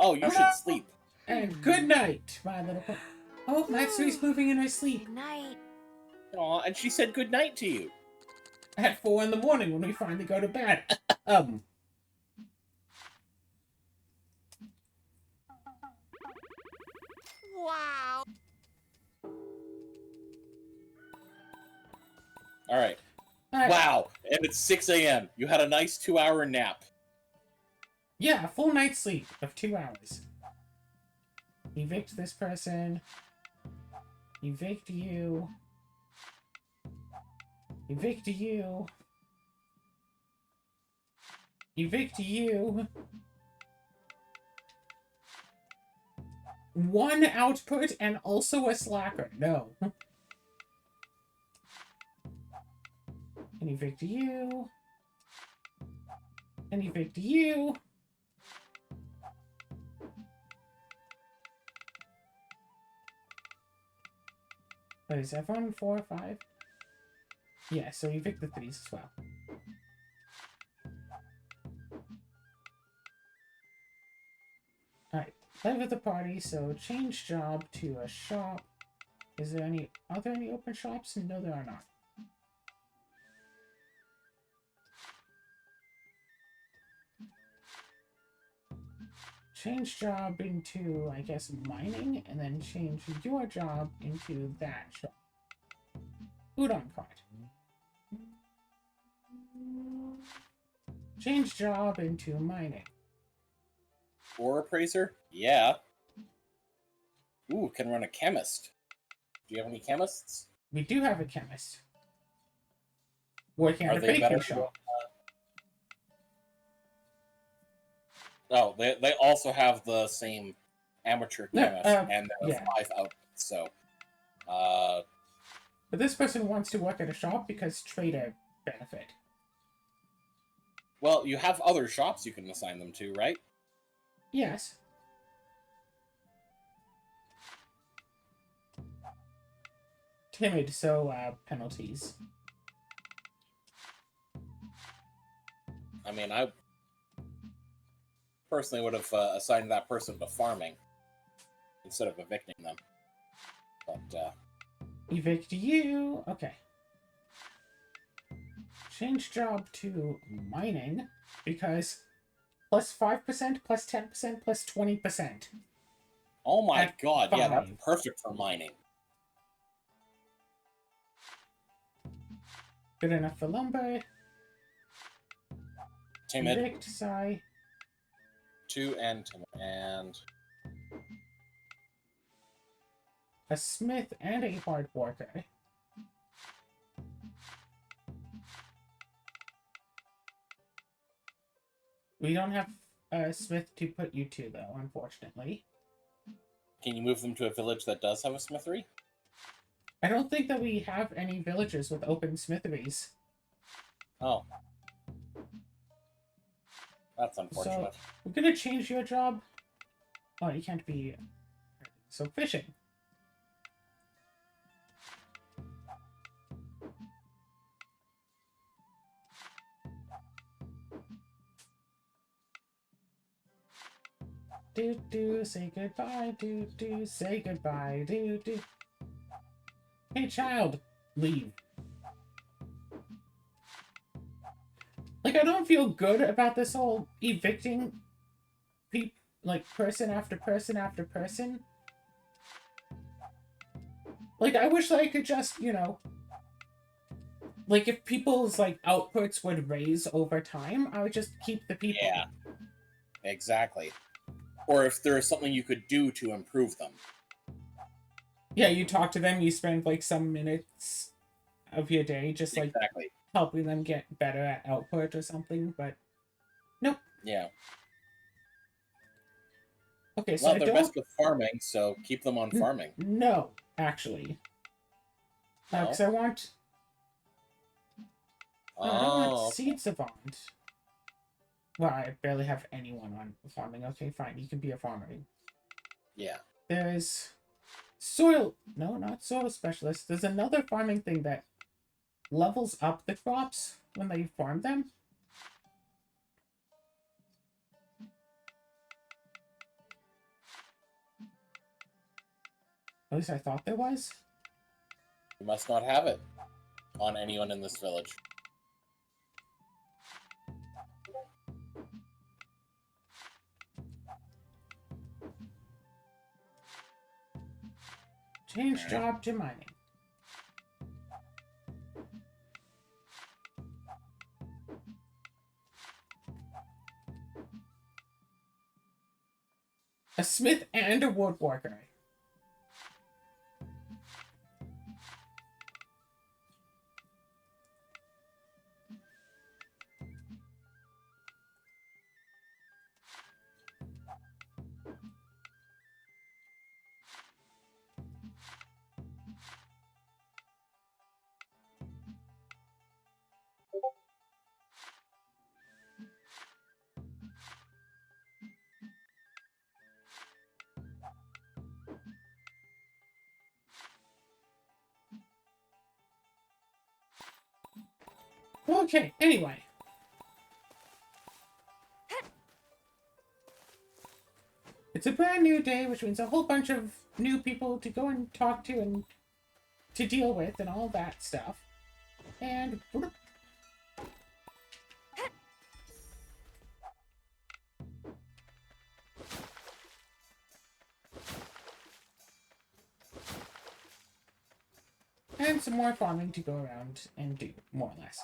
Oh, you should sleep. And good night, my little pony. Oh, Matsui's moving in her sleep. Good night. Aw, and she said good night to you. At 4 in the morning when we finally go to bed. Wow. All right. Wow, and it's 6 a.m. You had a nice 2-hour nap. Yeah, a full night's sleep of 2 hours. Evict this person. Evict you. Evict you. Evict you. 1 output and also a slacker. No. And evict you. And evict you. Wait, is everyone 4 or 5? Yeah, so evict the 3s as well. Alright, play with the party, so change job to a shop. Are there any open shops? No, there are not. Change job into, I guess, mining, and then change your job into that shop. Udon cart. Change job into mining. Ore appraiser? Yeah. Ooh, can run a chemist. Do you have any chemists? We do have a chemist. Working at Are a they baking better? shop. Oh, they also have the same amateur chemist, and there are 5 outputs, so... But this person wants to work at a shop because trader benefit. Well, you have other shops you can assign them to, right? Yes. Timid, so penalties. I mean, I personally would have assigned that person to farming instead of evicting them. But, Evict you. Okay. Change job to mining because plus 5%, plus 10%, plus 20%. oh my At god, yeah, that's 5. perfect for mining. Good enough for lumber. Timid. Evict, Sai. 2 and timid, and... A smith and a hard worker. We don't have a smith to put you to, though, unfortunately. Can you move them to a village that does have a smithery? I don't think that we have any villages with open smitheries. Oh. That's unfortunate. So, we're gonna change your job. Oh, you can't be... So, fishing. Do, say goodbye, do, say goodbye, do. Hey, child, leave. Like, I don't feel good about this whole evicting person after person after person. Like, I wish that I could just, you know... Like, if people's, like, outputs would raise over time, I would just keep the people. Yeah. Exactly. Or if there is something you could do to improve them. Yeah, you talk to them, you spend, like, some minutes of your day just, like, exactly. helping them get better at output or something, but... Nope. Yeah. Okay, so well, I they're don't... best with farming, so keep them on farming. No, actually. Because I want... No, I don't want Seed Savant. Well, I barely have anyone on farming. Okay, fine. You can be a farmer. Yeah. There's soil... No, not soil specialist. There's another farming thing that levels up the crops when they farm them. At least I thought there was. You must not have it on anyone in this village. Change job to mining. A smith and a woodworker. Okay, anyway. It's a brand new day, which means a whole bunch of new people to go and talk to and to deal with and all that stuff. And... and some more farming to go around and do, more or less.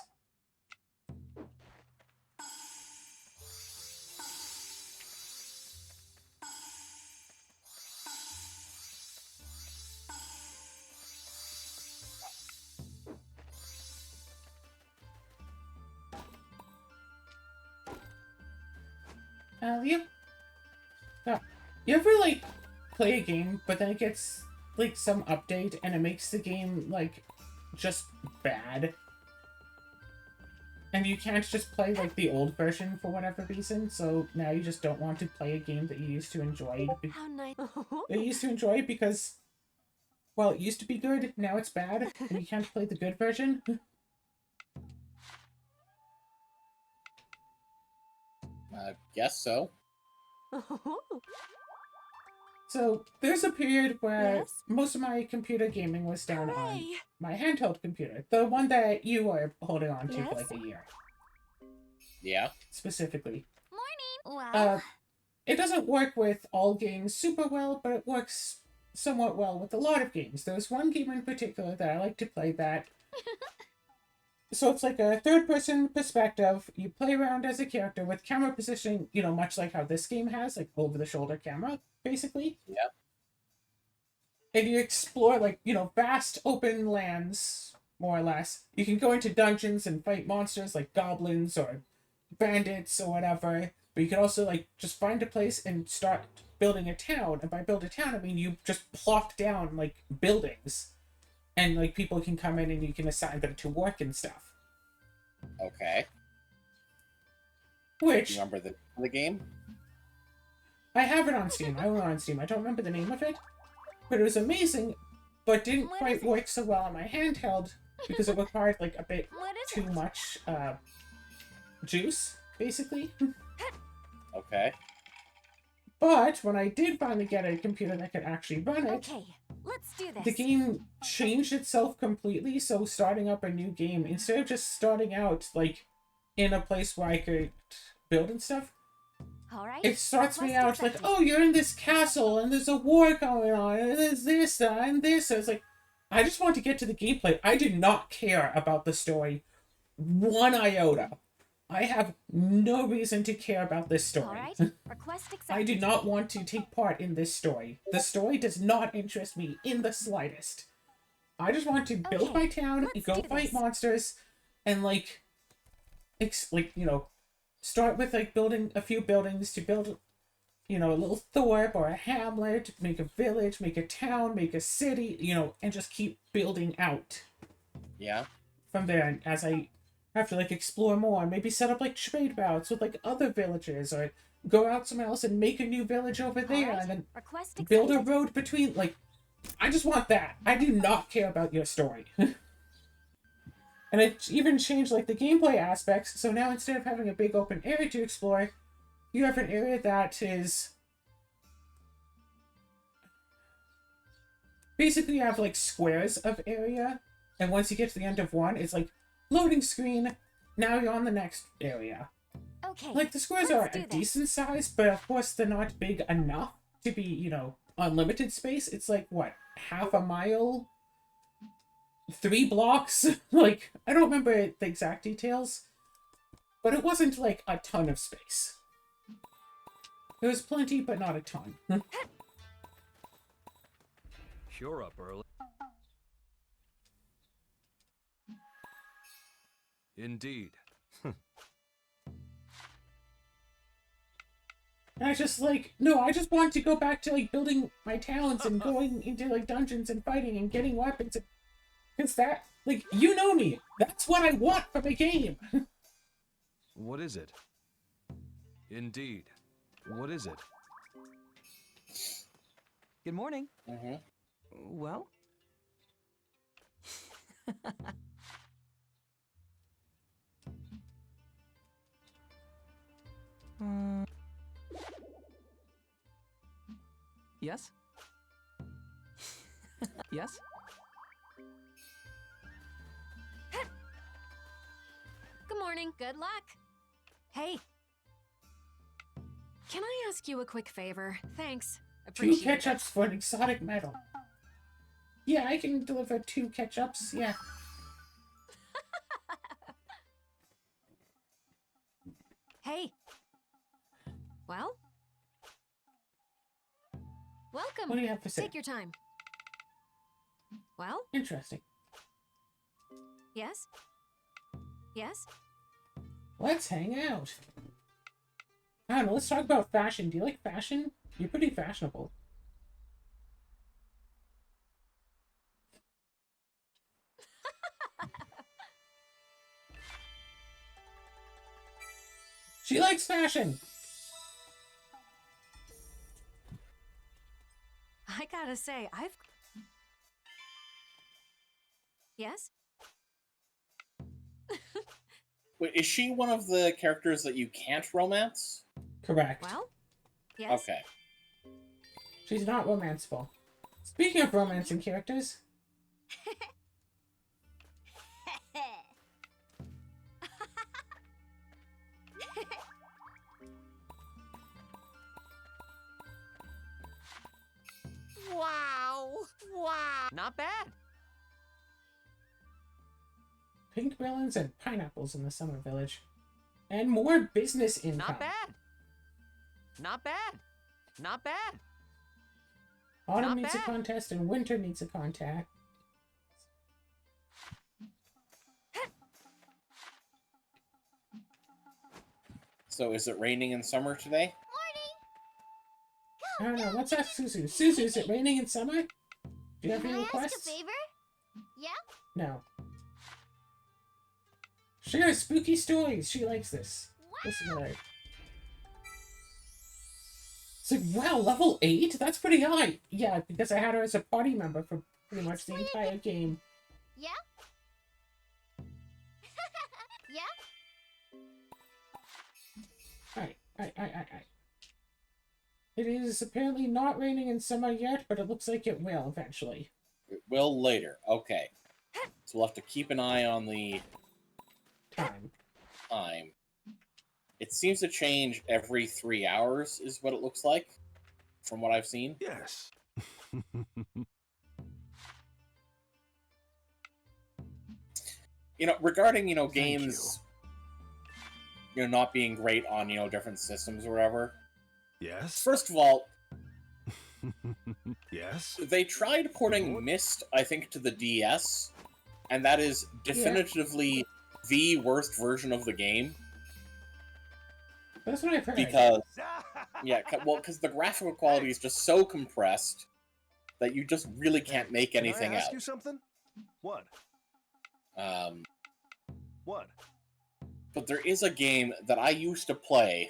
You ever, like, play a game, but then it gets, like, some update, and it makes the game, like, just bad? And you can't just play, like, the old version for whatever reason, so now you just don't want to play a game that you used to enjoy. How nice. You used to enjoy because, well, it used to be good, now it's bad, and you can't play the good version. I guess so. So, there's a period where Yes? most of my computer gaming was done on Hooray. my handheld computer. The one that you are holding on to for Yes? like a year, Yeah. specifically. Morning. Wow. It doesn't work with all games super well, but it works somewhat well with a lot of games. There's one game in particular that I like to play that... So it's like a third-person perspective. You play around as a character with camera positioning, you know, much like how this game has, like over-the-shoulder camera, basically. Yeah. And you explore, like, you know, vast open lands, more or less. You can go into dungeons and fight monsters like goblins or bandits or whatever. But you can also, like, just find a place and start building a town. And by build a town, I mean you just plop down, like, buildings. And, like, people can come in and you can assign them to work and stuff. Okay. Which... Do you remember the game? I have it on Steam. I own it on Steam. I don't remember the name of it. But it was amazing, but didn't What quite is it? work so well on my handheld because it required, like, a bit What is too it? much, juice, basically. Okay. But when I did finally get a computer that could actually run it, Okay, let's do this. the game changed itself completely, so starting up a new game, instead of just starting out, like, in a place where I could build and stuff, All right. it starts me Request out like, accepted. oh, you're in this castle, and there's a war going on, and there's this, and this. So it's like, I just want to get to the gameplay. I do not care about the story one iota. I have no reason to care about this story. All right. Request accepted. I do not want to take part in this story. The story does not interest me in the slightest. I just want to build Okay, my town, let's go do fight this. monsters, and like, you know, start with like building a few buildings to build, you know, a little thorp or a hamlet, make a village, make a town, make a city, you know, and just keep building out Yeah. from there. And as I have to like explore more, maybe set up like trade routes with like other villages, or go out somewhere else and make a new village over All there, right. and then Request build a accepted. road between, like, I just want that. I do not care about your story. And it even changed, like, the gameplay aspects, so now instead of having a big open area to explore, you have an area that is basically you have like squares of area, and once you get to the end of one, it's like loading screen. Now you're on the next area. Okay. Like the squares let's are do a this. decent size, but of course they're not big enough to be, unlimited space. It's like what, half a mile, 3 blocks. Like I don't remember the exact details, but it wasn't like a ton of space. There was plenty, but not a ton. You're up early. Indeed. And I just like, no, I just want to go back to like building my talents and going into like dungeons and fighting and getting weapons. Because that, like, you know me. That's what I want from a game. What is it? Indeed. What is it? Good morning. Mm-hmm. Well? Yes? Yes? Good morning. Good luck. Hey. Can I ask you a quick favor? Thanks. 2 Appreciate it. ketchups for an exotic medal. Yeah, I can deliver 2 ketchups, yeah. Hey. Well? Welcome. What do you have to say? Take your time. Well? Interesting. Yes? Yes? Let's hang out. I don't know, let's talk about fashion. Do you like fashion? You're pretty fashionable. She likes fashion! I gotta say, Yes? Wait, is she one of the characters that you can't romance? Correct. Well? Yes? Okay. She's not romanceable. Speaking of romancing characters, Wow! Wow! Not bad. pink melons and pineapples in the summer village. And more business income. Not bad. Not bad. Not bad. Autumn Not needs a bad. contest and winter needs a contact. So is it raining in summer today? I don't know, let's ask Suzu. Suzu, is it raining in summer? Do you have any Can I ask a requests? favor? Yeah? No. Sure, spooky stories. She likes this. Listen to her. It's like, wow, level 8? That's pretty high. Yeah, because I had her as a party member for pretty much the entire game. Yeah? Yeah? Alright. It is apparently not raining in summer yet, but it looks like it will eventually. It will later. Okay. So we'll have to keep an eye on the Time. time. It seems to change every 3 hours, is what it looks like, from what I've seen. Yes. Regarding, Thank games, not being great on, different systems or whatever. Yes. First of all, Yes. they tried porting Myst, I think, to the DS, and that is definitively the worst version of the game. That's what I've heard. Because, because the graphical quality is just so compressed that you just really can't make anything Can I ask out. you something? What? What? But there is a game that I used to play,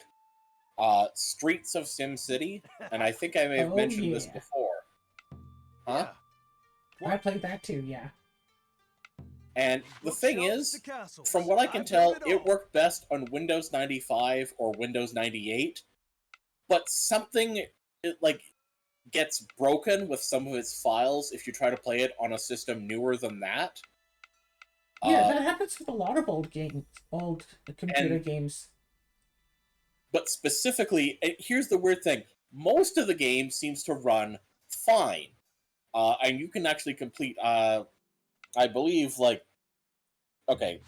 Streets of SimCity, and I think I may have Oh, mentioned this yeah. before. Huh? Yeah. I played that too, yeah. And the thing Bookshelves is, to castles. from what I can I've tell, done it all. worked best on Windows 95 or Windows 98, but something, gets broken with some of its files if you try to play it on a system newer than that. Yeah, that happens with a lot of old computer games. But specifically, here's the weird thing. Most of the game seems to run fine. And you can actually complete, I believe, like, okay,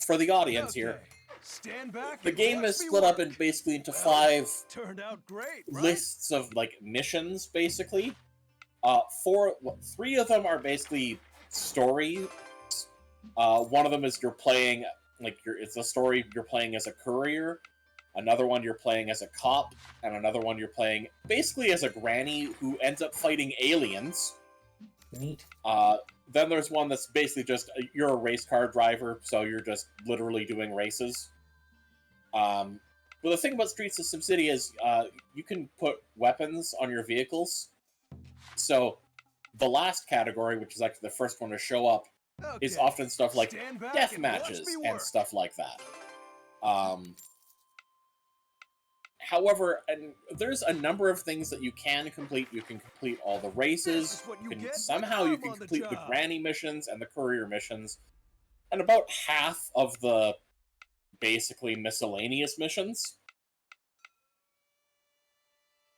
for the audience here, Stand back. the and game watch is me split up work. in basically into Well, 5 Turned out great, right? lists of, like, missions, basically. 3 of them are basically story. One of them is you're playing, it's a story you're playing as a courier. Another one you're playing as a cop, and another one you're playing basically as a granny who ends up fighting aliens. Neat. Then there's one that's basically just you're a race car driver, so you're just literally doing races. But the thing about Streets of SimCity is you can put weapons on your vehicles. So the last category, which is actually the first one to show up, is often stuff like Stand back death and watch matches me and work. stuff like that. However, and there's a number of things that you can complete. You can complete all the races. This is what you You can, get for somehow you time can on the complete the job. granny missions and the courier missions, and about half of the basically miscellaneous missions.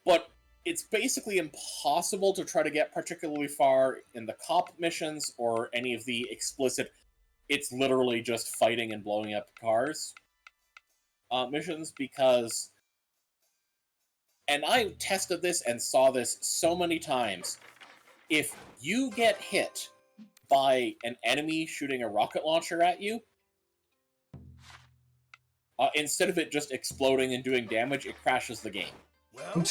But it's basically impossible to try to get particularly far in the cop missions or any of the explicit, it's literally just fighting and blowing up cars missions, because, and I tested this and saw this so many times, if you get hit by an enemy shooting a rocket launcher at you, instead of it just exploding and doing damage, it crashes the game. Well,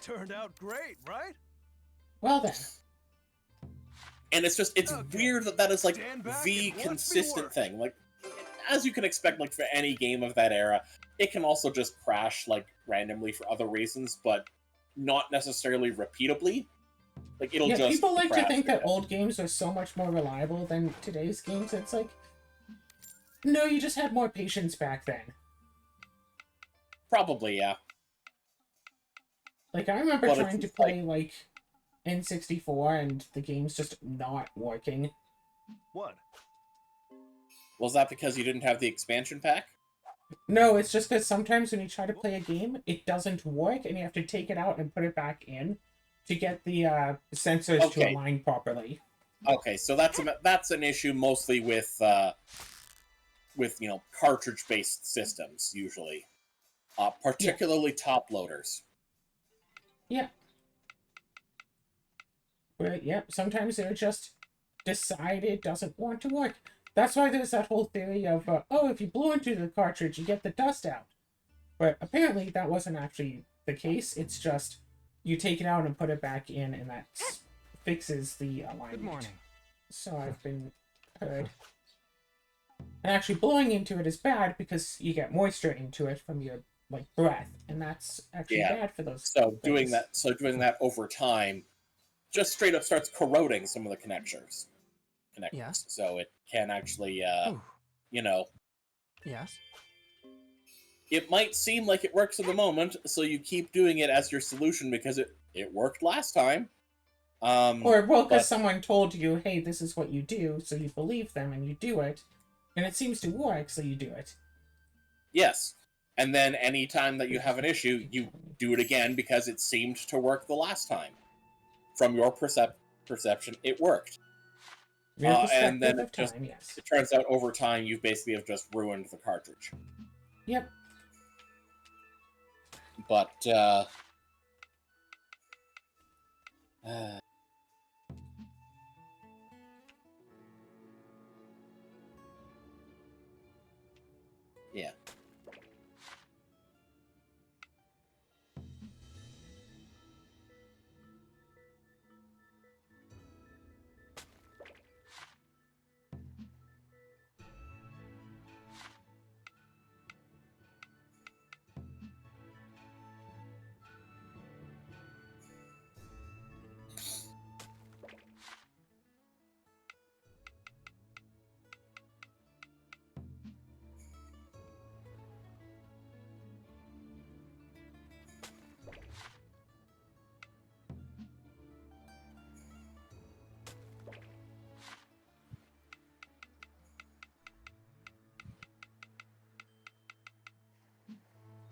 turned out great, right? Well then. And it's Okay. weird that is like Stand back the and watch me consistent work. thing. Like, as you can expect, like for any game of that era, it can also just crash like randomly for other reasons, but not necessarily repeatably. Like it'll Yeah, just people like to crash think that randomly. old games are so much more reliable than today's games. It's like, no, you just had more patience back then. Probably, yeah. Like, I remember But trying to it's play, like, N64 and the game's just not working. What? Was that because you didn't have the expansion pack? No, it's just that sometimes when you try to play a game, it doesn't work, and you have to take it out and put it back in to get the sensors to Okay. align properly. Okay, so that's an issue mostly with cartridge-based systems usually, particularly top loaders. Yeah. But, yeah, sometimes they're just decide it doesn't want to work. That's why there's that whole theory of, if you blow into the cartridge, you get the dust out. But apparently that wasn't actually the case. It's just you take it out and put it back in, and that fixes the alignment. Good morning. So I've been heard. And actually blowing into it is bad because you get moisture into it from your breath, and that's actually bad for those. So doing things. that over time just straight up starts corroding some of the connectors. Yeah. So it can actually Ooh. Yes. it might seem like it works at the moment, so you keep doing it as your solution because it worked last time. Or, because but- someone told you, hey, this is what you do, so you believe them and you do it, and it seems to work, so you do it. Yes. And then anytime that you have an issue, you do it again because it seemed to work the last time. From your perception, it worked. Your And then perspective of time, yes. it turns out over time you basically have just ruined the cartridge. Yep. But, yeah.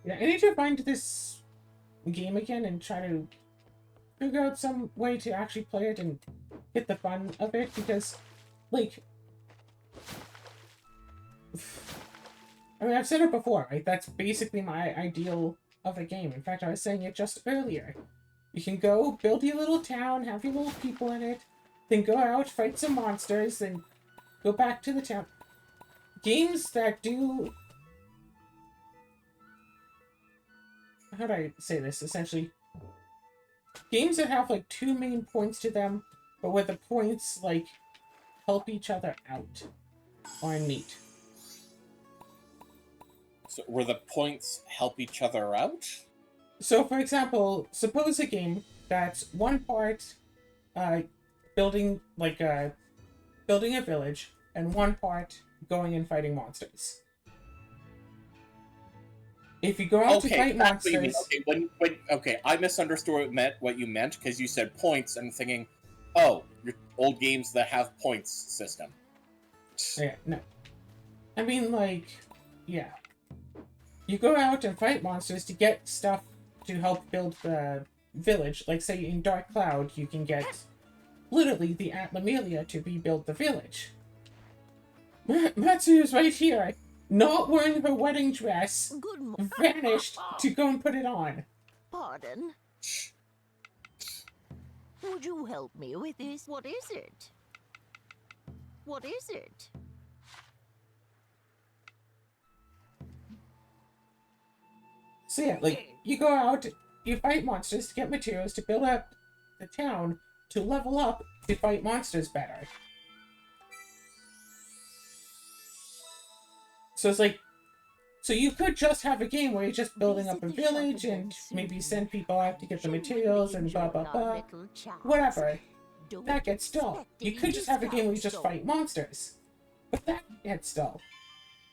Yeah, I need to find this game again and try to figure out some way to actually play it and get the fun of it, because, like, I mean, I've said it before, right? That's basically my ideal of a game. In fact, I was saying it just earlier. You can go build your little town, have your little people in it, then go out, fight some monsters, then go back to the town. Games that do... How do I say this? Essentially, games that have, like, two main points to them, but where the points, like, help each other out are neat. So where the points help each other out? So, for example, suppose a game that's one part building, like, building a village, and one part going and fighting monsters. If you go out to fight that's what you mean. monsters... Okay, I misunderstood what you meant, because you said points, and I'm thinking, oh, your old games that have points system. Yeah, no. I mean, like, yeah. You go out and fight monsters to get stuff to help build the village. Like, say, in Dark Cloud, you can get, literally, the Atlamelia to rebuild the village. Matsu's right here, not wearing her wedding dress, Good morning. vanished to go and put it on. Pardon? Would you help me with this? What is it? What is it? So yeah, like, you go out, you fight monsters to get materials to build up the town, to level up, to fight monsters better. So it's like, so you could just have a game where you're just building up a village and maybe send people out to get the materials and blah blah blah. Whatever. That gets dull. You could just have a game where you just fight monsters. But that gets dull.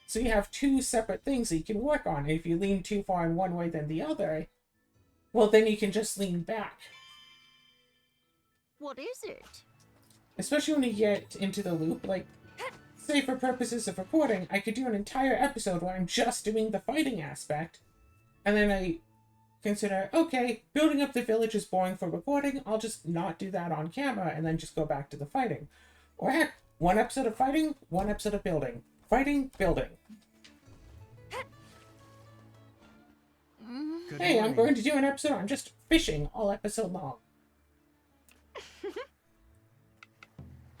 So you have two separate things that you can work on. And if you lean too far in one way than the other, well, then you can just lean back. What is it? Especially when you get into the loop. Like, say for purposes of recording, I could do an entire episode where I'm just doing the fighting aspect. And then I consider, okay, building up the village is boring for recording. I'll just not do that on camera and then just go back to the fighting. Or heck, one episode of fighting, one episode of building. Fighting, building. Good Hey, I'm morning. going to do an episode on just fishing all episode long.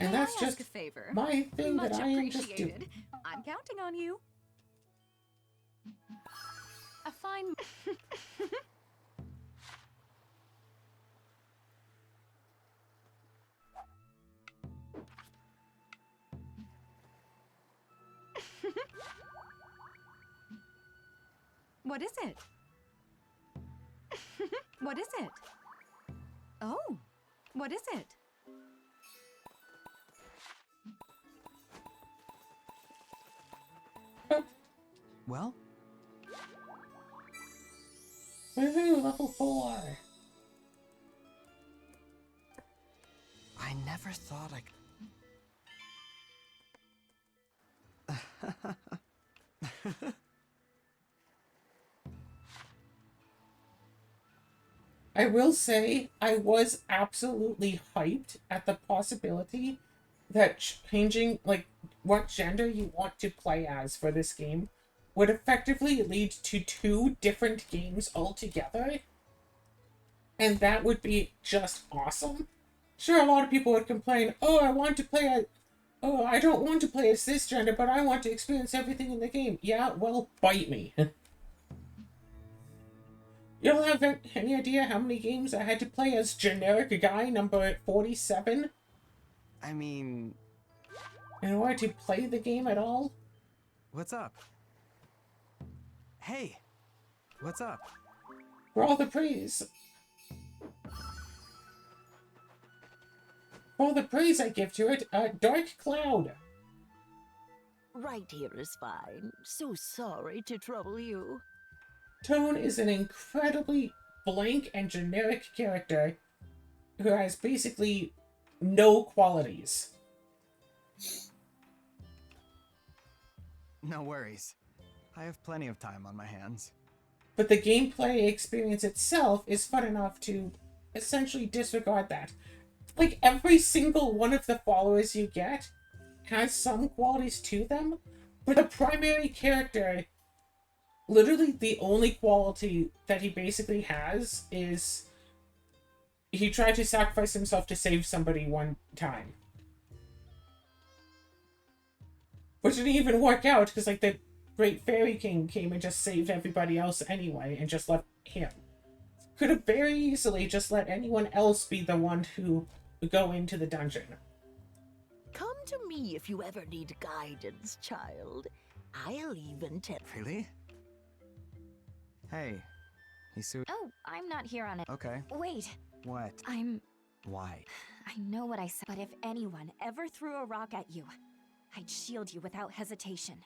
And May that's I just ask a favor? my thing Much that I am just appreciated. doing. I'm counting on you. A fine. What is it? What is it? Oh, what is it? Well, Woohoo, level 4. I never thought I... I will say, I was absolutely hyped at the possibility that changing, like, what gender you want to play as for this game would effectively lead to 2 different games altogether. And that would be just awesome. Sure, a lot of people would complain, oh, I don't want to play as cisgender, but I want to experience everything in the game. Yeah, well, bite me. You don't have any idea how many games I had to play as generic guy number 47 I mean, in order to play the game at all? What's up? Hey, what's up? For all the praise. For all the praise I give to it, Dark Cloud. Right here is fine. So sorry to trouble you. Tone is an incredibly blank and generic character who has basically no qualities. No worries. I have plenty of time on my hands. but the gameplay experience itself is fun enough to essentially disregard that. Like, every single one of the followers you get has some qualities to them, but the primary character, literally the only quality that he basically has is he tried to sacrifice himself to save somebody one time. Which didn't even work out, because, like, the Great Fairy King came and just saved everybody else anyway, and just left him. Could have very easily just let anyone else be the one who would go into the dungeon. Come to me if you ever need guidance, child. I'll even tell. Really? Hey, Hisu. Oh, I'm not here on it. Okay. Wait, What? Why? I know what I said, but if anyone ever threw a rock at you, I'd shield you without hesitation.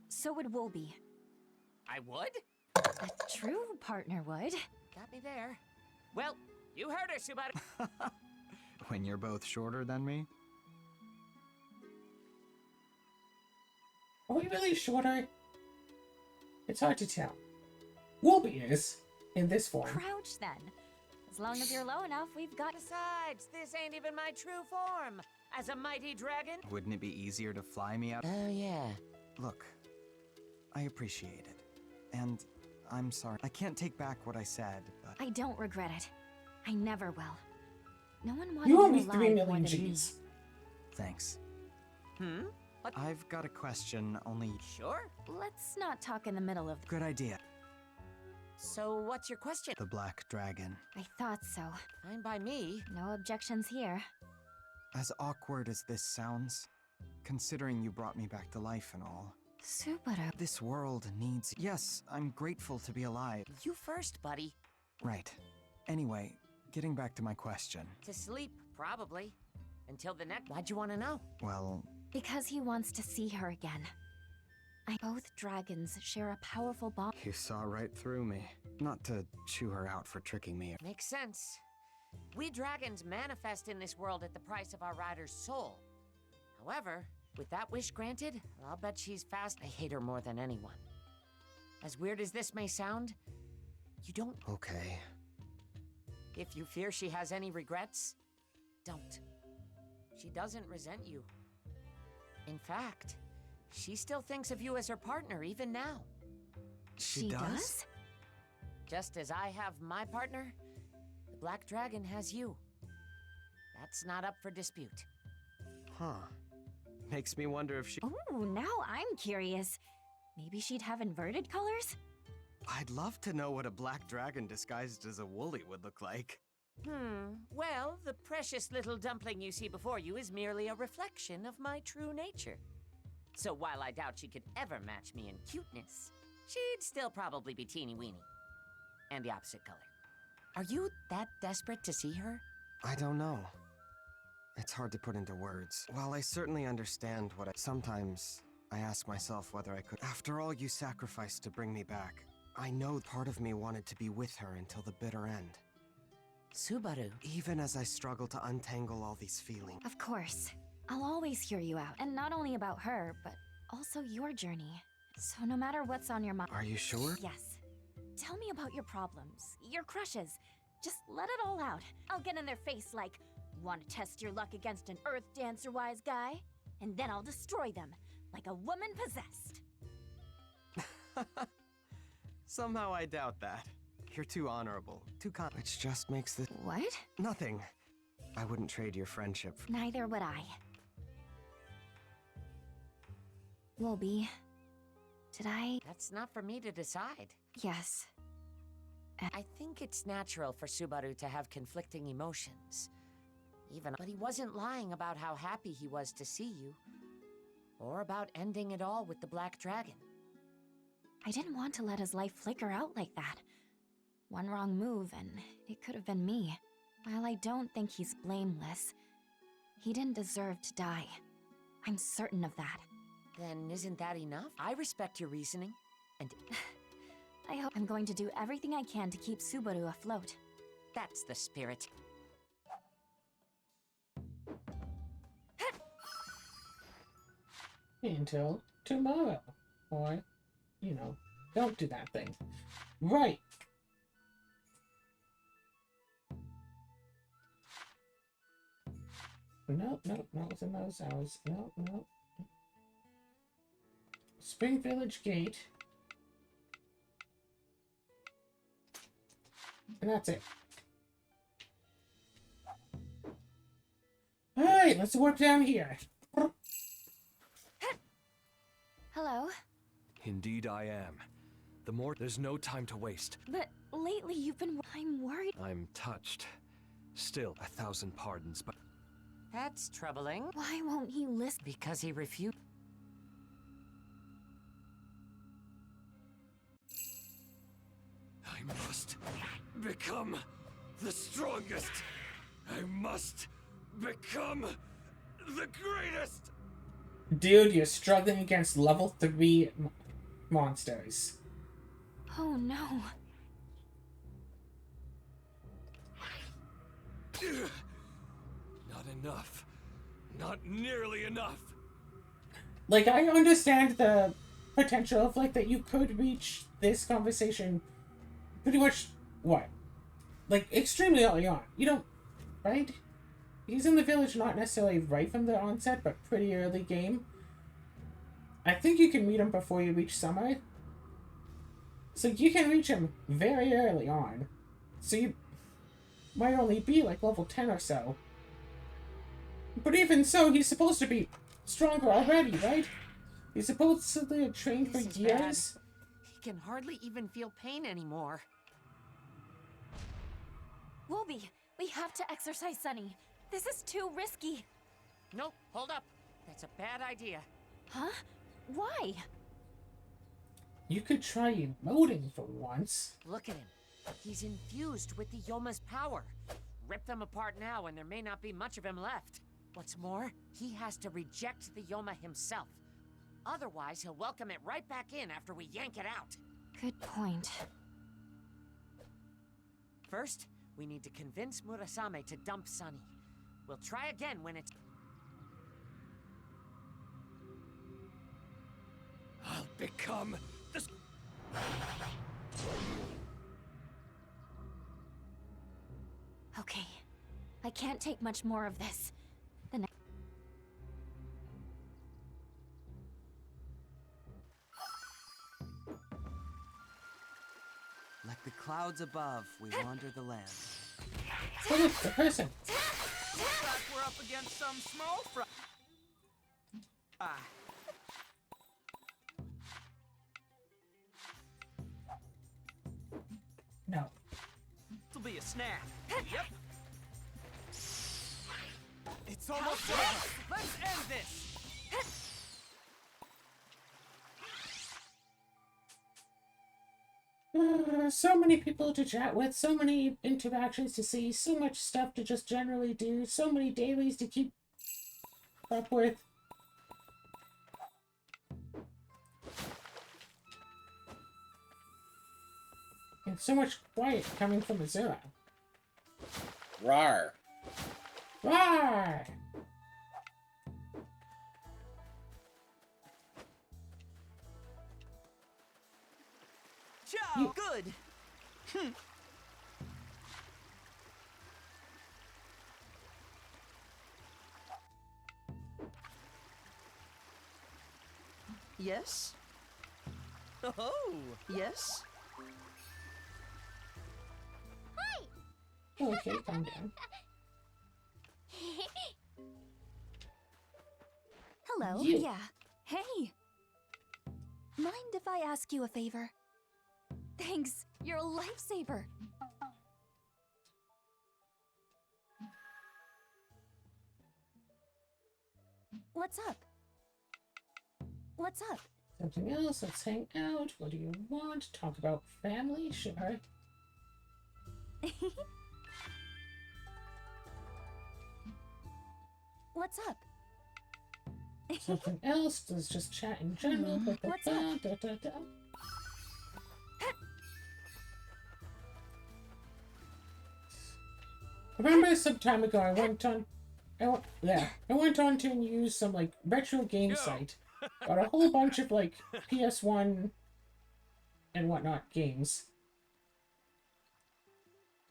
So would Wolby. I would? A true partner would. Got me there. Well, you heard her, Subaru. When you're both shorter than me? Are we really shorter? It's hard to tell. Wolby is, in this form. Crouch then. As long as you're low enough, we've got. Besides, this ain't even my true form. As a mighty dragon. Wouldn't it be easier to fly me out? Oh, yeah. Look, I appreciate it. And I'm sorry. I can't take back what I said, but... I don't regret it. I never will. No one wanted You owe you me alive 3 more million than me. G's. Thanks. What? I've got a question, only... Sure. Let's not talk in the middle of. Good idea. So, what's your question? The Black Dragon. I thought so. Fine by me. No objections here. As awkward as this sounds, considering you brought me back to life and all, Subaru. this world needs... Yes, I'm grateful to be alive. You first, buddy. Right. Anyway, getting back to my question. To sleep, probably. Until the next. Why'd you want to know? Well, Because he wants to see her again. Both dragons share a powerful bond. you saw right through me. Not to chew her out for tricking me. Makes sense. We dragons manifest in this world at the price of our rider's soul. However, with that wish granted, I'll bet she's fast. I hate her more than anyone. As weird as this may sound, you don't. Okay. If you fear she has any regrets, don't. She doesn't resent you. In fact, she still thinks of you as her partner even now. She does? Just as I have my partner, the Black Dragon has you. That's not up for dispute. Huh. Makes me wonder if she... Ooh, now I'm curious. Maybe she'd have inverted colors? I'd love to know what a black dragon disguised as a woolly would look like. Well, the precious little dumpling you see before you is merely a reflection of my true nature. So while I doubt she could ever match me in cuteness, she'd still probably be teeny-weeny. And the opposite color. Are you that desperate to see her? I don't know. It's hard to put into words. While I certainly understand what sometimes I ask myself whether I could... After all you sacrificed to bring me back, I know part of me wanted to be with her until the bitter end. Subaru. Even as I struggle to untangle all these feelings. Of course. I'll always hear you out. And not only about her, but also your journey. So no matter what's on your mind... Are you sure? Yes. Tell me about your problems, your crushes. Just let it all out. I'll get in their face like, want to test your luck against an Earth Dancer-wise guy? And then I'll destroy them, like a woman possessed. Somehow I doubt that. You're too honorable, too which just makes this... What? Nothing. I wouldn't trade your friendship for... Neither would I. Wolby, did I... That's not for me to decide. Yes. I think it's natural for Subaru to have conflicting emotions. But he wasn't lying about how happy he was to see you. Or about ending it all with the Black Dragon. I didn't want to let his life flicker out like that. One wrong move and it could have been me. While I don't think he's blameless, he didn't deserve to die. I'm certain of that. Then isn't that enough? I respect your reasoning, and I hope I'm going to do everything I can to keep Subaru afloat. that's the spirit. Until tomorrow. Or, you know, don't do that thing. Right. Nope, nope, not within those hours. Nope, nope. Spring Village Gate. And that's it. Alright, let's work down here. Hello? Indeed I am. There's no time to waste. But lately you've been... I'm worried. I'm touched. Still, 1,000 pardons, but That's troubling. Why won't he listen? Because he refused. I must become the strongest. I must become the greatest. Dude, you're struggling against level 3 monsters. Oh no. Not enough. Not nearly enough. Like, I understand the potential of, like, that you could reach this conversation pretty much, what? Like, extremely early on. You don't, right? He's in the village not necessarily right from the onset, but pretty early game. I think you can meet him before you reach summer. So you can reach him very early on. So you might only be like level 10 or so. But even so, he's supposed to be stronger already, right? He's supposed to have trained for This is years. bad. He can hardly even feel pain anymore. Wolby, we have to exercise Sunny. This is too risky. Nope, hold up. That's a bad idea. Huh? Why? You could try emoting for once. Look at him. He's infused with the Yoma's power. Rip them apart now and there may not be much of him left. What's more, he has to reject the Yoma himself. Otherwise, he'll welcome it right back in after we yank it out. Good point. First, we need to convince Murasame to dump Sunny. We'll try again when it's... I'll become the... Okay. I can't take much more of this. The next... Like the clouds above, we wander the land. Oh, look, the person. Looks like we're up against some small fry. No. This'll be a snack. Yep. It's almost over. Let's end this. So many people to chat with, so many interactions to see, so much stuff to just generally do, so many dailies to keep up with. And so much quiet coming from Azuma. Rar. Rawr! Ciao. Good. Yes? Oh, yes? Okay, calm down. Hello? You. Yeah. Hey! Mind if I ask you a favor? Thanks! You're a lifesaver! What's up? What's up? Something else, let's hang out. What do you want? Talk about family? Sure. What's up? Something else, let's just chat in general. What's up? I remember some time ago I went on to use some like retro game site. Got a whole bunch of like PS1 and whatnot games.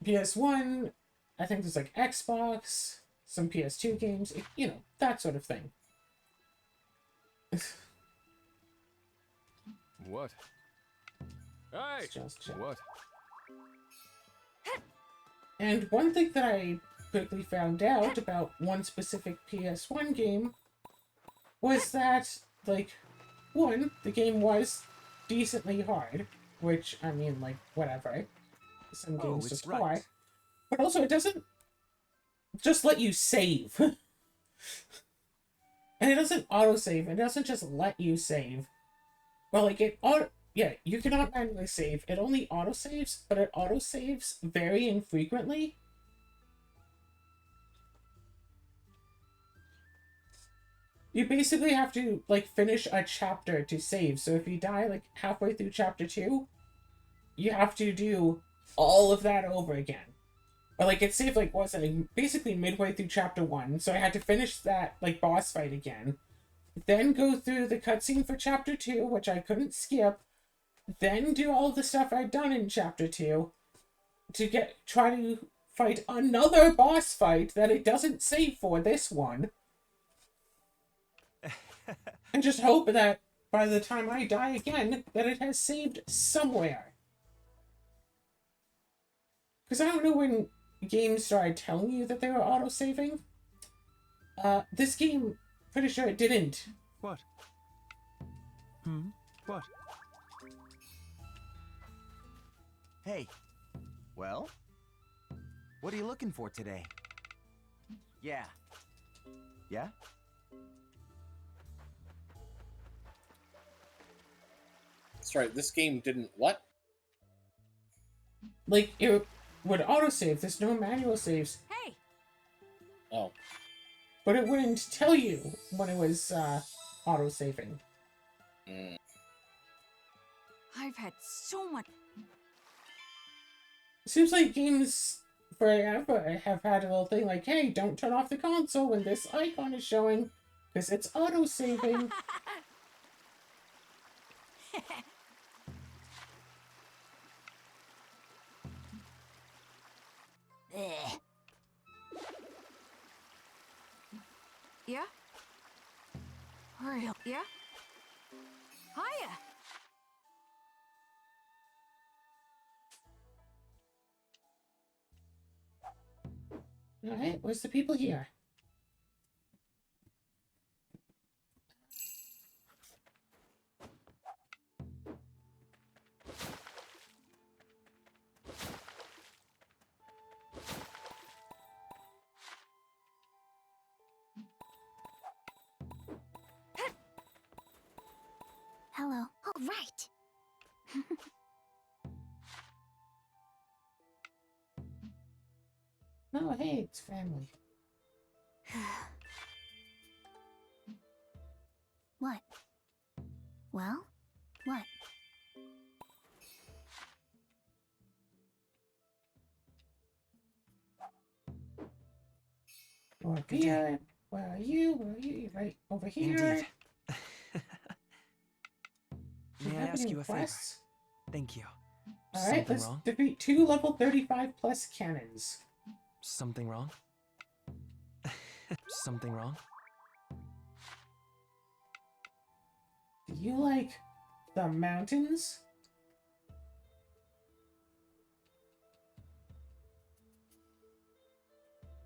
PS1, I think there's like Xbox, some PS2 games, you know, that sort of thing. What? Hey! Just check. What? And one thing that I quickly found out about one specific PS1 game was that, like, one, the game was decently hard, which, I mean, like, whatever. Some games it's just are. right. But also, it doesn't just let you save. And it doesn't autosave. It doesn't just let you save. Well, like, yeah, you cannot manually save. It only autosaves, but it autosaves very infrequently. You basically have to, like, finish a chapter to save. So if you die, like, halfway through chapter 2, you have to do all of that over again. Or, like, it saved, like, what's it, basically midway through chapter 1, so I had to finish that, like, boss fight again. Then go through the cutscene for chapter 2, which I couldn't skip. Then do all the stuff I'd done in chapter 2 to try to fight another boss fight that it doesn't save for this one. And just hope that by the time I die again, that it has saved somewhere. Because I don't know when games started telling you that they were auto-saving. This game, pretty sure it didn't. What? What? Hey. Well? What are you looking for today? Yeah. Yeah? That's right, this game didn't what? Like, it would autosave. There's no manual saves. Hey! Oh. But it wouldn't tell you when it was, autosaving. I've had so much. It seems like games forever have had a little thing like, hey, don't turn off the console when this icon is showing, because it's auto-saving. Yeah? Hurry up. Yeah? Hiya! Alright, where's the people here? Hello. All right. Oh, hey, it's family. What? Well? What? Over here. Where are you? Where are you? You're right over here. Indeed. Do you May I have ask any you a favor? requests? Thank you. Alright, Something let's wrong? defeat 2 level 35 plus cannons. Something wrong? Something wrong? Do you like the mountains?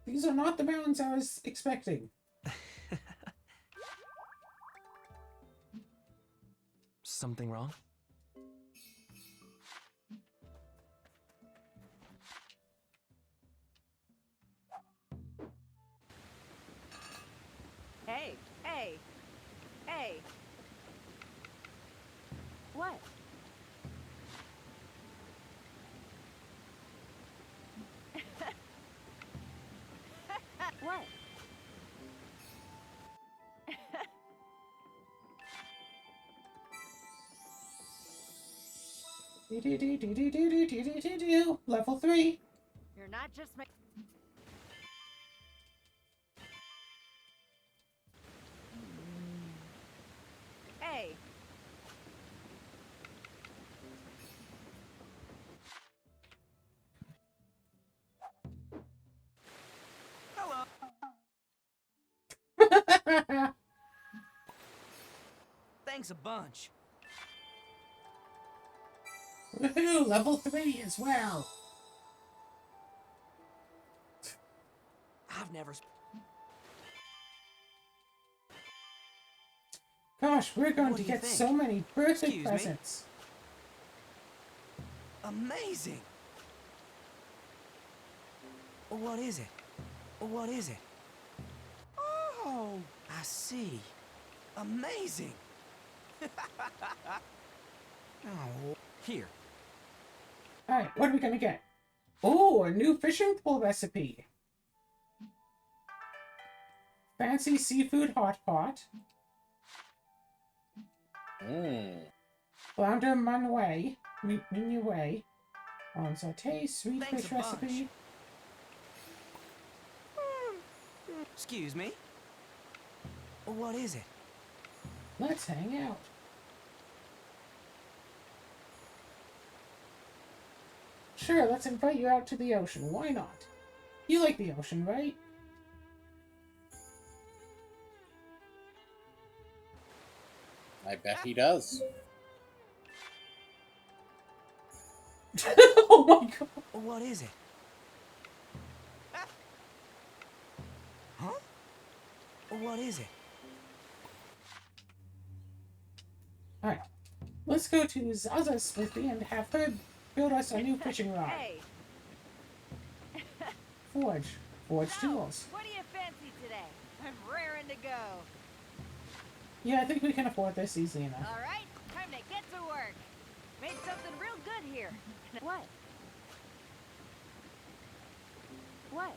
These are not the mountains I was expecting. Something wrong? Hey, hey, hey. What? What? Level 3. You're not just my. Hey. Thanks a bunch. Woohoo! Level 3 as well. I've never. Gosh, we're going What to do you get think? so many birthday Excuse me? presents. Amazing. What is it? What is it? Oh, I see. Amazing. Oh, here. Alright, what are we gonna get? Oh, a new fishing pole recipe. Fancy seafood hot pot. Mmm. Flounder Manuay. Minuet. On saute, sweet Thanks fish a bunch. recipe. Excuse me. What is it? Let's hang out. Sure, let's invite you out to the ocean. Why not? You like the ocean, right? I bet he does. Oh my god. What is it? Huh? What is it? Alright. Let's go to Zaza's smithy and have her build us a new fishing rod. Hey, Forge. Forge tools. what do you fancy today? I'm raring to go. Yeah, I think we can afford this easily enough. All right, time to get to work. Made something real good here. What? What?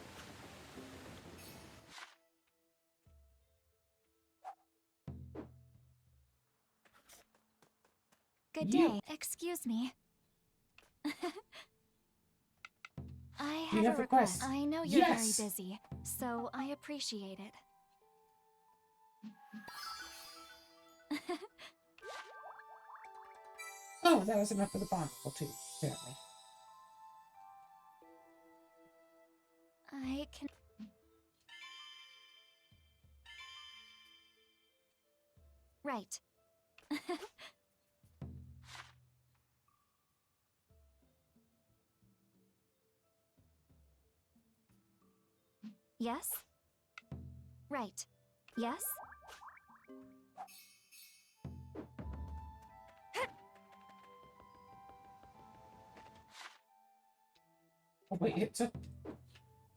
Good You- day. Excuse me. I You have have a request. I know you're Yes! very busy, so I appreciate it. Oh, that was enough for the barnacle too, apparently. I can... Right. Yes? Right. Yes? Oh wait, it's a...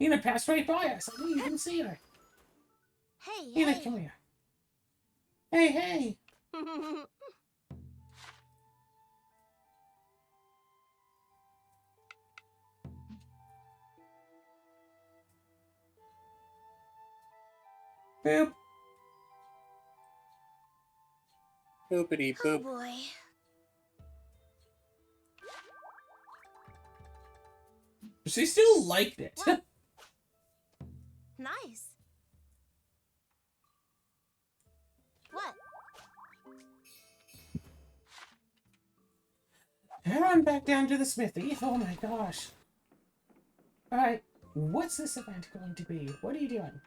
Nina passed right by us. I didn't even see her. Hey, Nina, come here. Hey, hey! Boop. Boopity Oh boop. boy. She still liked it. What? Nice. What? Head on back down to the smithy. Oh my gosh. Alright, what's this event going to be? What are you doing?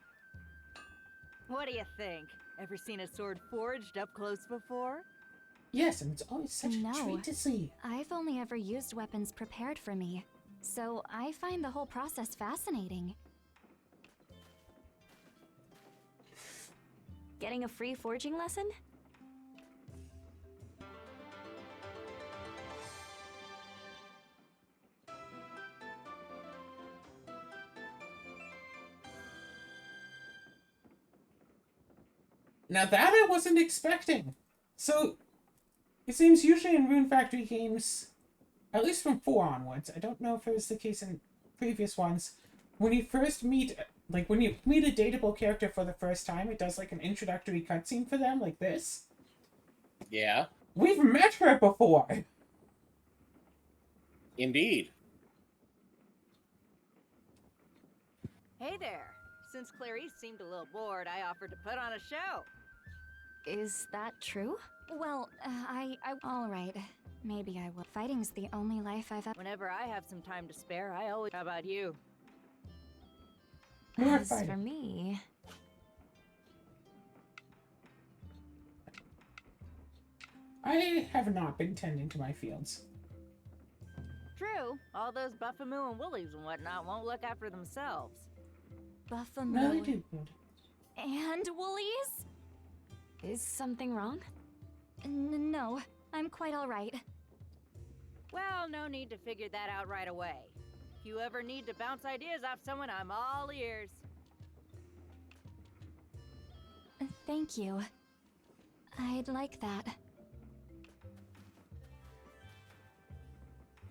What do you think? Ever seen a sword forged up close before? Yes, and it's always such a No. treat to see. I've only ever used weapons prepared for me, so I find the whole process fascinating. Getting a free forging lesson? Now that I wasn't expecting. So, it seems usually in Rune Factory games, at least from 4 onwards, I don't know if it was the case in previous ones, when you first meet, like when you meet a dateable character for the first time, it does like an introductory cutscene for them, like this. Yeah, We've met her before! indeed. Hey there. Since Clarice seemed a little bored, I offered to put on a show. Is that true? Well, all right. Maybe I will. Fighting's the only life I've ever... Whenever I have some time to spare, I always... How about you? More As fighting. for me... I have not been tending to my fields. True, all those Buffamoo and Woolies and whatnot won't look after themselves. Buffamoo. No, they do good. And Woolies? Is something wrong? No, I'm quite alright. Well, no need to figure that out right away. If you ever need to bounce ideas off someone, I'm all ears. Thank you. I'd like that.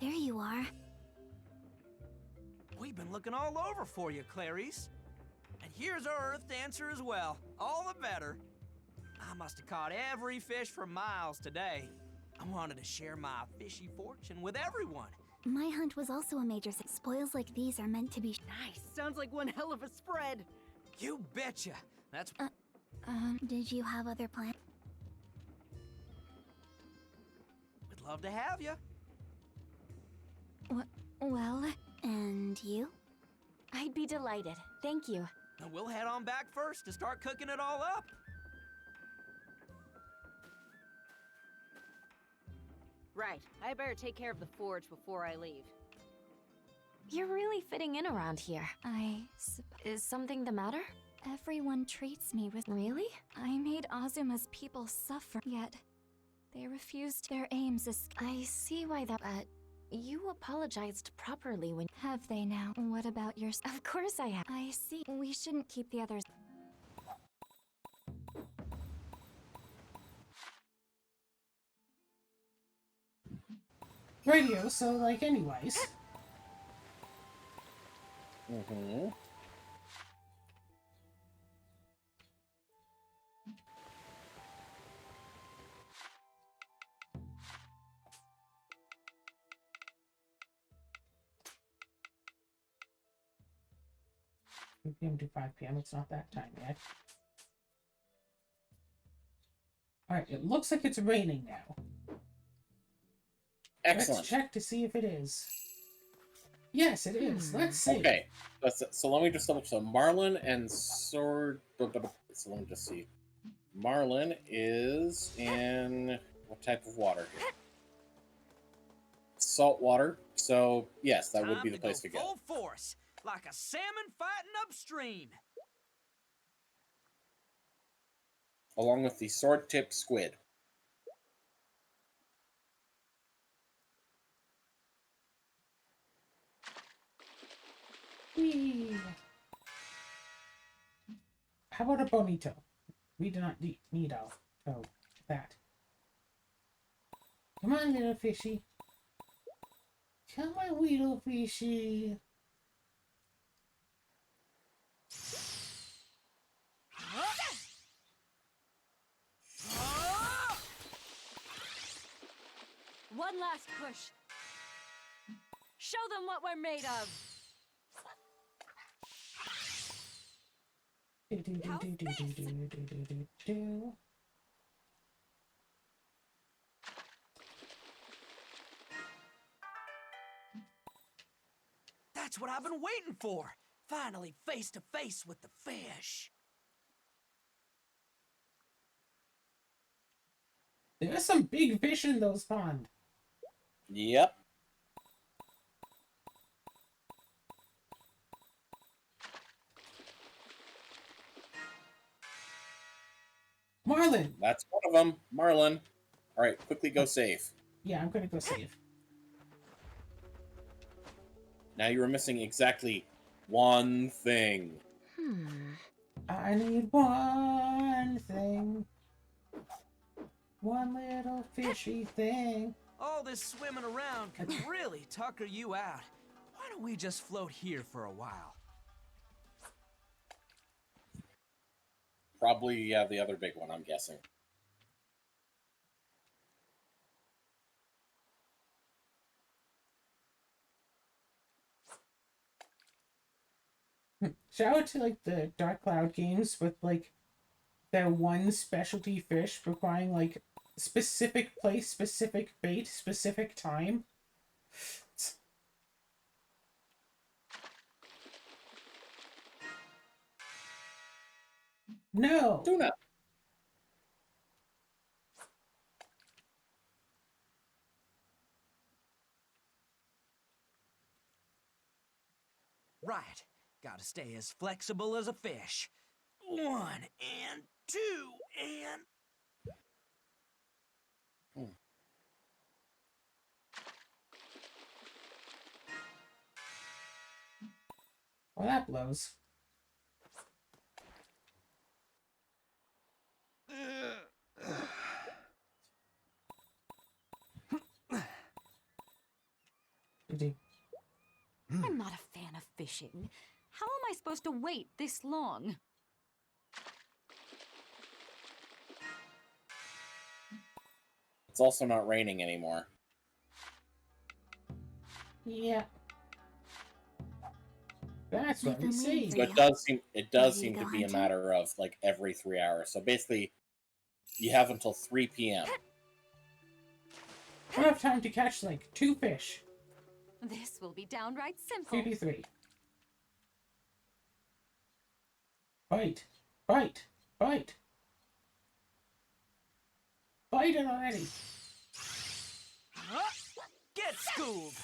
There you are. We've been looking all over for you, Clarice. And here's our Earth Dancer as well. All the better. I must have caught every fish for miles today. I wanted to share my fishy fortune with everyone. My hunt was also a major spoils like these are meant to be. Nice. Sounds like one hell of a spread. You betcha. That's... Did you have other plans? We'd love to have you. Well, And you? I'd be delighted. Thank you. Now we'll head on back first to start cooking it all up. Right. I better take care of the forge before I leave. You're really fitting in around here. Is something the matter? Everyone treats me with... Really? I made Azuma's people suffer, yet they refused their aims as... I see why that... you apologized properly when... Have they now? What about yours? Of course I have. I see. We shouldn't keep the others... Radio, so, like, anyways. Mm-hmm. PM to 5 PM. It's not that time yet. Alright, it looks like it's raining now. Excellent. Let's check to see if it is. Yes, it is. Let's see. Okay, so let me just double. So Marlin and Sword. So let me just see. Marlin is in what type of water here? Salt water. So yes, that would be the place to go. Full force, like a salmon fighting upstream. Along with the sword-tipped squid. Whee! How about a bonito? We do not need that. Come on, little fishy. Come on, little fishy. One last push. Show them what we're made of. That's what I've been waiting for. Finally face to face with the fish. There's some big fish in those ponds. Yep. Marlin! That's one of them. Marlin. All right, quickly go save. Yeah, I'm gonna go save. Now you were missing exactly one thing. I need one thing. One little fishy thing. All this swimming around could really tucker you out. Why don't we just float here for a while? Probably, yeah, the other big one, I'm guessing. Shout out to, like, the Dark Cloud games with, like, their one specialty fish requiring, like, specific place, specific bait, specific time. No! Tuna! right. Gotta stay as flexible as a fish. 1 and 2 and... Well, that blows. I'm not a fan of fishing. How am I supposed to wait this long? It's also not raining anymore. Yeah. That's what we see. So it does seem to be a matter of like every 3 hours. So basically, you have until 3 p.m. We'll have time to catch like 2 fish. This will be downright simple. Maybe 3. Bite. Bite. Bite. Bite it already. Get schooled!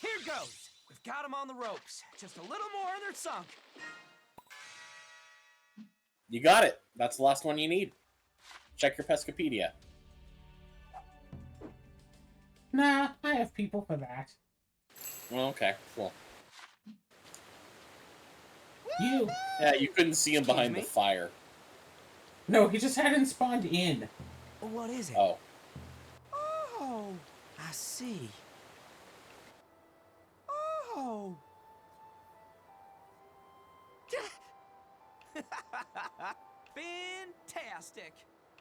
Here goes! We've got them on the ropes. Just a little more and they're sunk. You got it. That's the last one you need. Check your Pescopedia. Nah, I have people for that. Well, okay, cool. You. Yeah, you couldn't see him behind the fire. No, he just hadn't spawned in. What is it? Oh. Oh, I see. Oh. Fantastic.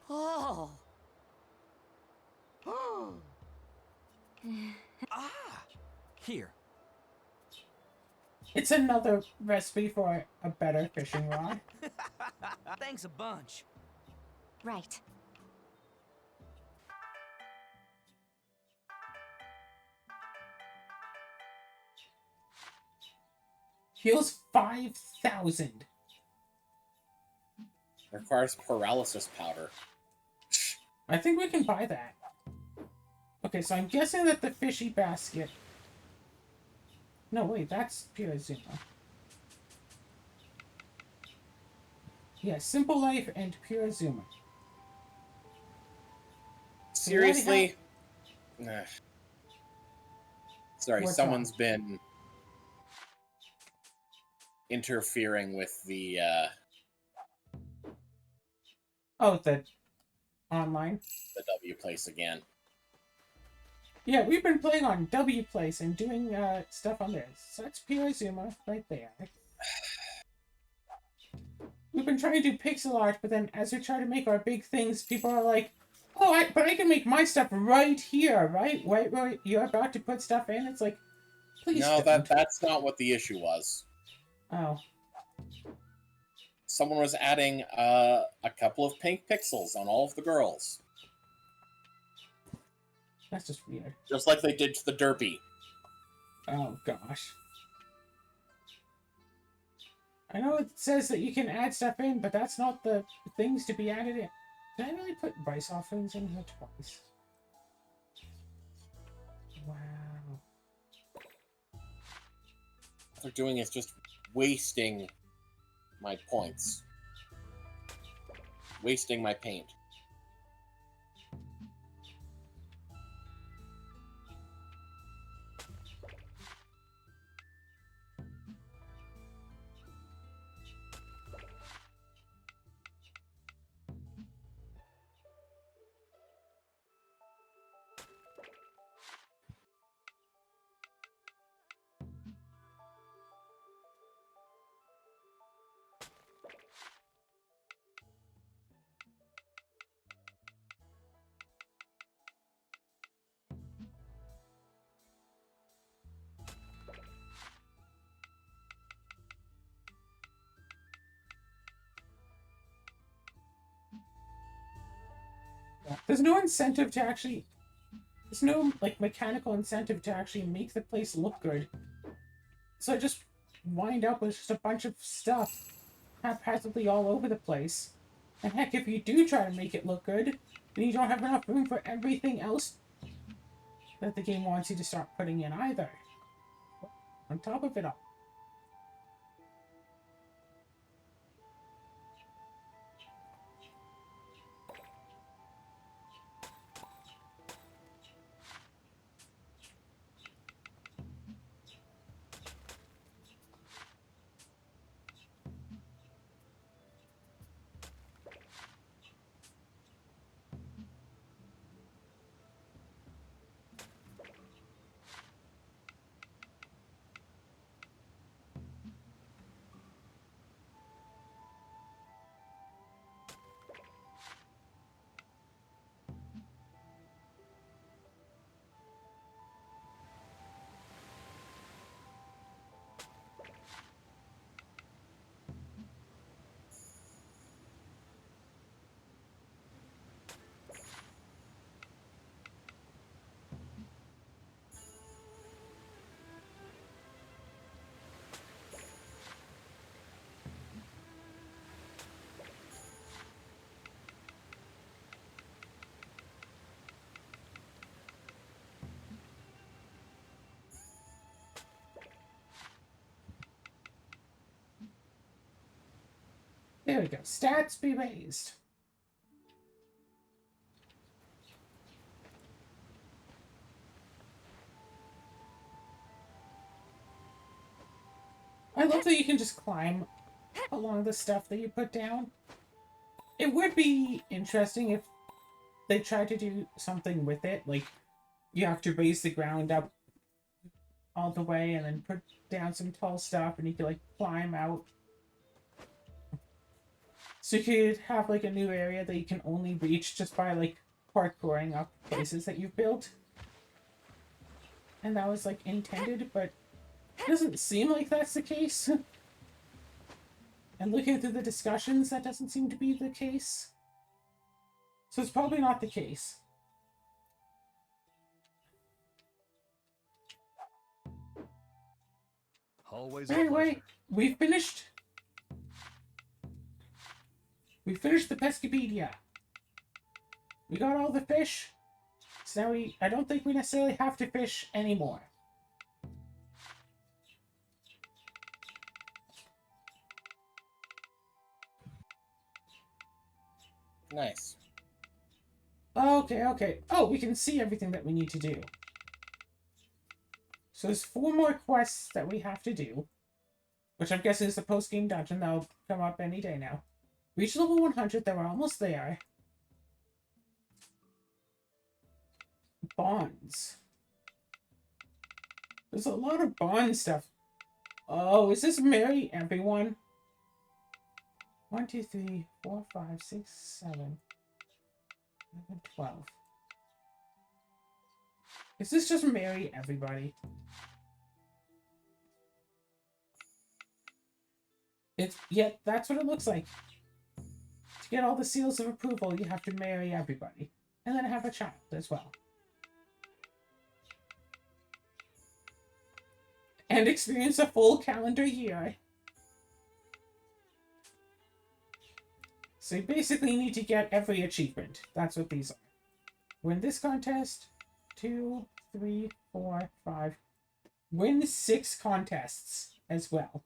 Oh. Oh. Ah. Here. It's another recipe for a better fishing rod. Thanks a bunch. Right. Heals 5,000. Requires paralysis powder. I think we can buy that. Okay, so I'm guessing that the fishy basket... No, wait, that's pure Azuma. Yeah, Simple Life and pure Azuma. Seriously? Ugh. Sorry, What's someone's been interfering with the, Oh, the online? the W place again. Yeah, we've been playing on W Place and doing stuff on there. So that's pure Azuma right there. We've been trying to do pixel art, but then as we try to make our big things, people are like, "Oh, but I can make my stuff right here, right? Right where you're about to put stuff in." It's like, please. No, don't. that's not what the issue was. Oh. Someone was adding a couple of pink pixels on all of the girls. That's just weird. Just like they did to the Derpy. Oh, gosh. I know it says that you can add stuff in, but that's not the things to be added in. Did I really put rice offerings in here twice? Wow. What they're doing is just wasting my points. Wasting my paint. There's no incentive to actually... There's no, like, mechanical incentive to actually make the place look good. So I just wind up with just a bunch of stuff haphazardly all over the place. And heck, if you do try to make it look good, then you don't have enough room for everything else that the game wants you to start putting in either. on top of it all. There we go. Stats be raised. I love that you can just climb along the stuff that you put down. It would be interesting if they tried to do something with it, like you have to raise the ground up all the way and then put down some tall stuff and you could like climb out. So you could have like a new area that you can only reach just by like parkouring up places that you've built. And that was like intended, but it doesn't seem like that's the case. And looking through the discussions, that doesn't seem to be the case. So it's probably not the case. Always a Anyway, pleasure. we finished the Pescapedia. We got all the fish. So now I don't think we necessarily have to fish anymore. Nice. Okay. Oh, we can see everything that we need to do. So there's 4 more quests that we have to do. Which I'm guessing is the post-game dungeon. That'll come up any day now. Reach level 100, then we're almost there. Bonds. There's a lot of bond stuff. Oh, is this marry everyone? 1, 2, 3, 4, 5, 6, 7, 11, 12. Is this just marry everybody? Yeah, that's what it looks like. To get all the seals of approval, you have to marry everybody. And then have a child as well. And experience a full calendar year. So you basically need to get every achievement. That's what these are. Win this contest. 2, 3, 4, 5. Win 6 contests as well.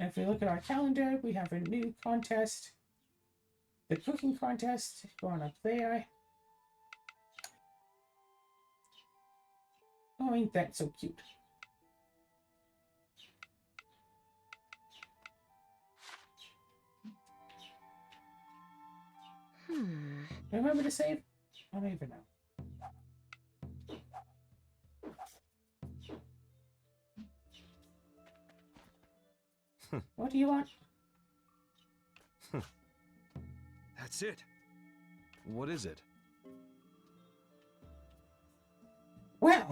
And if we look at our calendar, we have a new contest. The cooking contest going up there. Oh, ain't that so cute? Remember to save? I don't even know. What do you want? That's it. What is it?